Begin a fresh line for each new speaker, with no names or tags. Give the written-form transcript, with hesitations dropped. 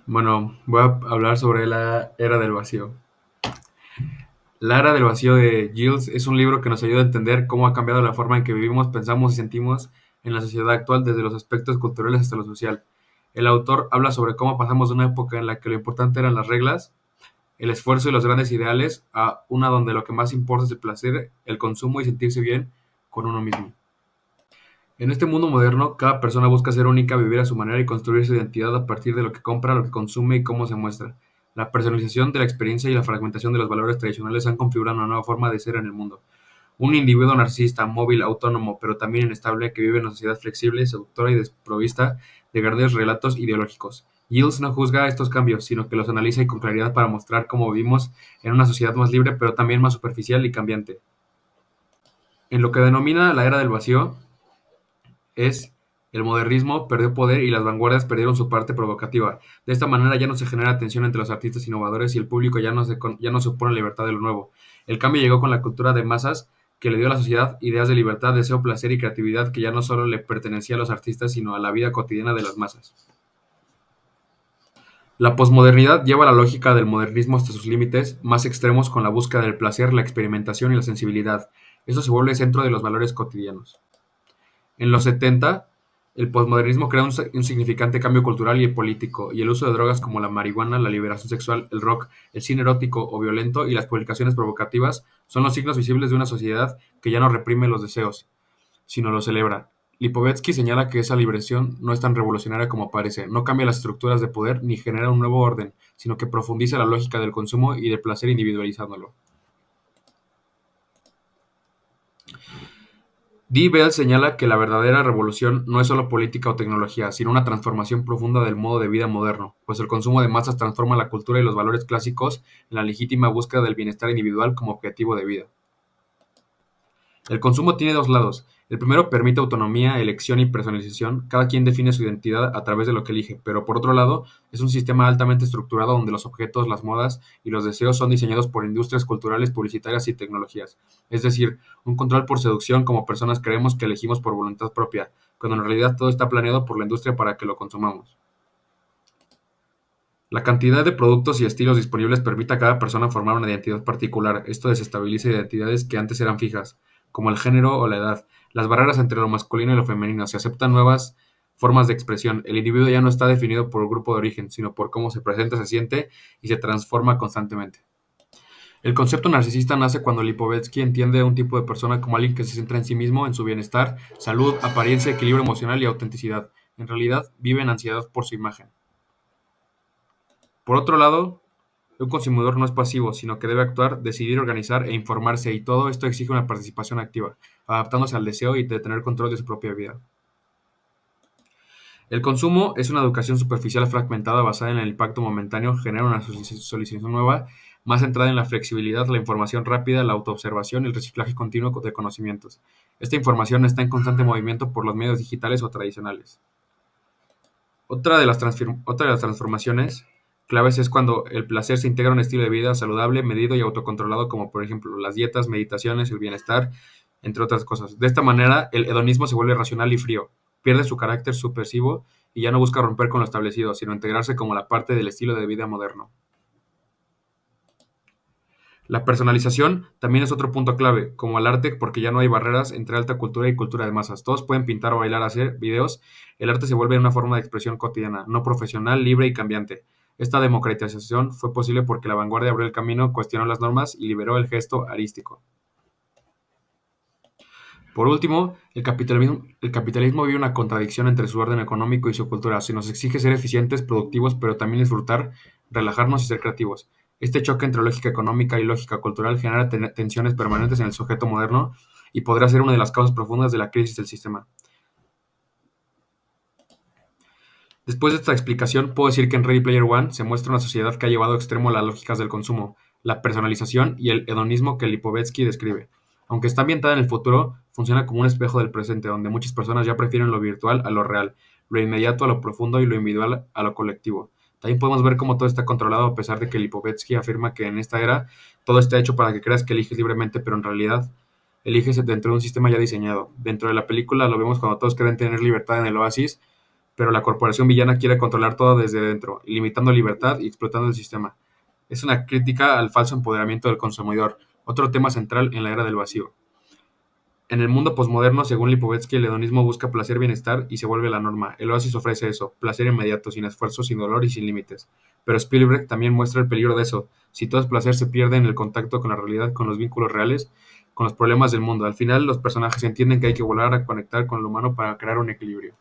Bueno, voy a hablar sobre la Era del Vacío. La Era del Vacío de Giles es un libro que nos ayuda a entender cómo ha cambiado la forma en que vivimos, pensamos y sentimos en la sociedad actual, desde los aspectos culturales hasta lo social. El autor habla sobre cómo pasamos de una época en la que lo importante eran las reglas, el esfuerzo y los grandes ideales, a una donde lo que más importa es el placer, el consumo y sentirse bien con uno mismo. En este mundo moderno, cada persona busca ser única, vivir a su manera y construir su identidad a partir de lo que compra, lo que consume y cómo se muestra. La personalización de la experiencia y la fragmentación de los valores tradicionales han configurado una nueva forma de ser en el mundo. Un individuo narcisista, móvil, autónomo, pero también inestable, que vive en una sociedad flexible, seductora y desprovista de grandes relatos ideológicos. Yields no juzga estos cambios, sino que los analiza y con claridad para mostrar cómo vivimos en una sociedad más libre, pero también más superficial y cambiante. En lo que denomina la era del vacío, es el modernismo perdió poder y las vanguardias perdieron su parte provocativa. De esta manera ya no se genera tensión entre los artistas innovadores y el público ya no se opone a la libertad de lo nuevo. El cambio llegó con la cultura de masas que le dio a la sociedad ideas de libertad, deseo, placer y creatividad que ya no solo le pertenecía a los artistas, sino a la vida cotidiana de las masas. La posmodernidad lleva la lógica del modernismo hasta sus límites más extremos con la búsqueda del placer, la experimentación y la sensibilidad. Esto se vuelve centro de los valores cotidianos. En los 70, el posmodernismo crea un significante cambio cultural y político, y el uso de drogas como la marihuana, la liberación sexual, el rock, el cine erótico o violento y las publicaciones provocativas son los signos visibles de una sociedad que ya no reprime los deseos, sino los celebra. Lipovetsky señala que esa liberación no es tan revolucionaria como parece, no cambia las estructuras de poder ni genera un nuevo orden, sino que profundiza la lógica del consumo y del placer individualizándolo. Dee Bell señala que la verdadera revolución no es solo política o tecnología, sino una transformación profunda del modo de vida moderno, pues el consumo de masas transforma la cultura y los valores clásicos en la legítima búsqueda del bienestar individual como objetivo de vida. El consumo tiene dos lados. El primero permite autonomía, elección y personalización. Cada quien define su identidad a través de lo que elige, pero por otro lado, es un sistema altamente estructurado donde los objetos, las modas y los deseos son diseñados por industrias culturales, publicitarias y tecnologías. Es decir, un control por seducción como personas creemos que elegimos por voluntad propia, cuando en realidad todo está planeado por la industria para que lo consumamos. La cantidad de productos y estilos disponibles permite a cada persona formar una identidad particular. Esto desestabiliza identidades que antes eran fijas, como el género o la edad. Las barreras entre lo masculino y lo femenino. Se aceptan nuevas formas de expresión. El individuo ya no está definido por el grupo de origen, sino por cómo se presenta, se siente y se transforma constantemente. El concepto narcisista nace cuando Lipovetsky entiende a un tipo de persona como alguien que se centra en sí mismo, en su bienestar, salud, apariencia, equilibrio emocional y autenticidad. En realidad, vive en ansiedad por su imagen. Por otro lado, un consumidor no es pasivo, sino que debe actuar, decidir, organizar e informarse, y todo esto exige una participación activa, adaptándose al deseo y de tener control de su propia vida. El consumo es una educación superficial fragmentada basada en el impacto momentáneo, genera una solicitud nueva, más centrada en la flexibilidad, la información rápida, la autoobservación y el reciclaje continuo de conocimientos. Esta información está en constante movimiento por los medios digitales o tradicionales. Otra de las transformaciones claves es cuando el placer se integra a un estilo de vida saludable, medido y autocontrolado, como por ejemplo las dietas, meditaciones, el bienestar, entre otras cosas. De esta manera, el hedonismo se vuelve racional y frío, pierde su carácter subversivo y ya no busca romper con lo establecido, sino integrarse como la parte del estilo de vida moderno. La personalización también es otro punto clave, como el arte, porque ya no hay barreras entre alta cultura y cultura de masas. Todos pueden pintar o bailar, hacer videos. El arte se vuelve una forma de expresión cotidiana, no profesional, libre y cambiante. Esta democratización fue posible porque la vanguardia abrió el camino, cuestionó las normas y liberó el gesto arístico. Por último, el capitalismo vive una contradicción entre su orden económico y su cultura. Se nos exige ser eficientes, productivos, pero también disfrutar, relajarnos y ser creativos. Este choque entre lógica económica y lógica cultural genera tensiones permanentes en el sujeto moderno y podría ser una de las causas profundas de la crisis del sistema. Después de esta explicación, puedo decir que en Ready Player One se muestra una sociedad que ha llevado a extremo las lógicas del consumo, la personalización y el hedonismo que Lipovetsky describe. Aunque está ambientada en el futuro, funciona como un espejo del presente, donde muchas personas ya prefieren lo virtual a lo real, lo inmediato a lo profundo y lo individual a lo colectivo. También podemos ver cómo todo está controlado a pesar de que Lipovetsky afirma que en esta era todo está hecho para que creas que eliges libremente, pero en realidad eliges dentro de un sistema ya diseñado. Dentro de la película lo vemos cuando todos creen tener libertad en el oasis, pero la corporación villana quiere controlar todo desde dentro, limitando libertad y explotando el sistema. Es una crítica al falso empoderamiento del consumidor, otro tema central en la era del vacío. En el mundo posmoderno, según Lipovetsky, el hedonismo busca placer, bienestar y se vuelve la norma. El Oasis ofrece eso, placer inmediato, sin esfuerzo, sin dolor y sin límites. Pero Spielberg también muestra el peligro de eso. Si todo es placer, se pierde en el contacto con la realidad, con los vínculos reales, con los problemas del mundo. Al final, los personajes entienden que hay que volar a conectar con el humano para crear un equilibrio.